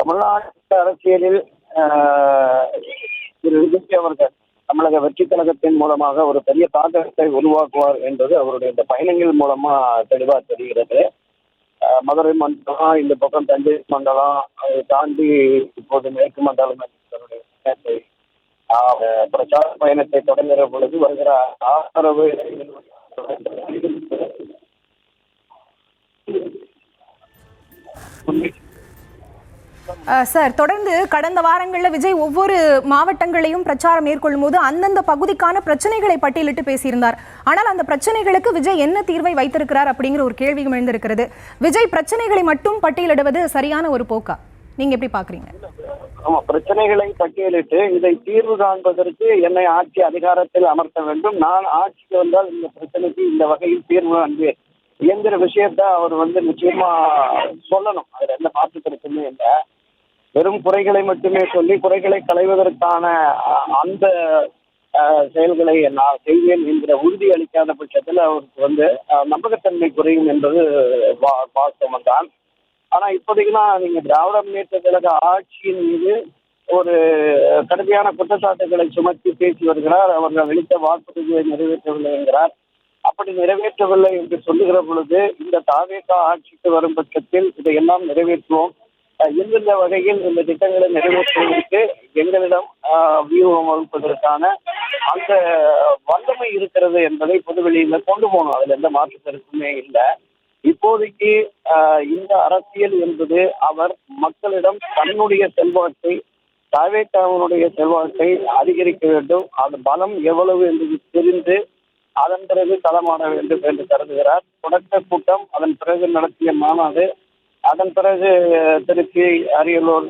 தமிழ்நாட்டு அரசியலில் திரு விஜய் அவர்கள் தமிழக வெற்றி கழகத்தின் மூலமாக ஒரு பெரிய தாக்கத்தை உருவாக்குவார் என்பது அவருடைய இந்த பயணங்கள் மூலமா தெளிவா தெரிகிறது. மதுரை மண்டலம், இந்த பக்கம் தஞ்சை மண்டலம், அதை தாண்டி இப்போது மேற்கு மண்டலம் பிரச்சார பயணத்தை தொடங்குகிற பொழுது வருகிற ஆதரவு சார், தொடர்ந்து கடந்த வாரங்களில் விஜய் ஒவ்வொரு மாவட்டங்களையும் பிரச்சாரம் மேற்கொள்ளும் போது அந்தந்த பகுதிக்கான பிரச்சனைகளை பட்டியலிட்டு பேசியிருந்தார். ஆனால் அந்த பிரச்சனைகளுக்கு விஜய் என்ன தீர்வை வைத்திருக்கிறார் அப்படிங்கிற ஒரு கேள்வியும் எழுந்திருக்கிறது. விஜய் பிரச்சனைகளை மட்டும் பட்டியலிடுவது சரியான ஒரு போக்கா? நீங்க எப்படி பாக்குறீங்க? ஆமா, பிரச்சனைகளை பட்டியலிட்டு இதை தீர்வு காண்பதற்கு என்னை ஆட்சி அதிகாரத்தில் அமர்த்த வேண்டும், நான் ஆட்சிக்கு வந்தால் இந்த பிரச்சனைக்கு இந்த வகையில் தீர்வு அன்பு இயந்திர விஷயத்த அவர் நிச்சயமா சொல்லணும். அதுல எந்த மாற்று கருத்துமே இல்லை. வெறும் குறைகளை மட்டுமே சொல்லி குறைகளை களைவதற்கான அந்த செயல்களை நான் செய்வேன் என்கிற உறுதி அளிக்காத பட்சத்தில் அவருக்கு நம்பகத்தன்மை குறையும் என்பது வாஸ்தவம் தான். ஆனா இப்போதைக்குலாம் நீங்க திராவிட முன்னேற்ற கழக ஆட்சியின் மீது ஒரு கடுமையான குற்றச்சாட்டுகளை சுமத்தி பேசி வருகிறார். அவர்கள் அளித்த வாக்குறுதியை நிறைவேற்றவில்லை என்கிறார். அப்படி நிறைவேற்றவில்லை என்று சொல்லுகிற பொழுது இந்த தாவேக ஆட்சிக்கு வரும் பட்சத்தில் இதையெல்லாம் நிறைவேற்றுவோம், எந்தெந்த வகையில் இந்த திட்டங்களை நிறைவேற்றுவதற்கு எங்களிடம் வியூகம் வகுப்பதற்கான அந்த வல்லமை இருக்கிறது என்பதை பொதுவெளியில கொண்டு போகணும். அதுல எந்த மாற்று கருத்துமே இல்லை. இப்போதைக்கு இந்த அரசியல் என்பது அவர் மக்களிடம் தன்னுடைய செல்வாக்கை, தாவேகாவினுடைய செல்வாக்கை அதிகரிக்க வேண்டும், அது பலம் எவ்வளவு என்று தெரிந்து அதன் பிறகு களமாட வேண்டும் என்று கருதுகிறார். தொடக்க கூட்டம், அதன் பிறகு நடத்திய மாநாடு, அதன் பிறகு திருச்சி, அரியலூர்,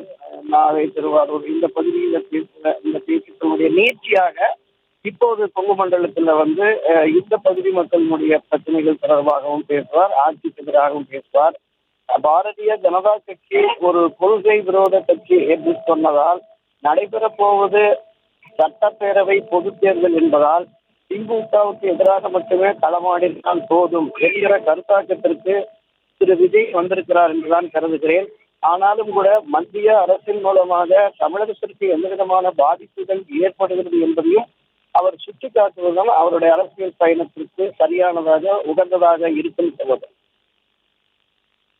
நாகை, திருவாரூர் இந்த பகுதியில் இந்த பேச்சுக்களுடைய நீட்சியாக இப்போது கொங்கு மண்டலத்தில் இந்த பகுதி மக்களுடைய பிரச்சனைகள் தொடர்பாகவும் பேசுவார், ஆட்சிக்கு எதிராகவும் பேசுவார். பாரதிய ஜனதா கட்சி ஒரு கொள்கை விரோத கட்சி என்று சொன்னதால் நடைபெறப் போவது சட்டப்பேரவை பொது தேர்தல் என்பதால் திமுகவுக்கு எதிராக மட்டுமே களமாடினால் போதும் என்கிற கருத்தாக்கத்திற்கு திரு விஜய் வந்திருக்கிறார் என்றுதான் கருதுகிறேன். ஆனாலும் கூட மத்திய அரசின் மூலமாக தமிழகத்திற்கு எந்த விதமான பாதிப்புகள் ஏற்படுகிறது என்பதையும் அவர் சுட்டிக்காட்டுவதால் அவருடைய அரசியல் பயணத்திற்கு சரியானதாக உகந்ததாக இருக்கும் சொல்வது.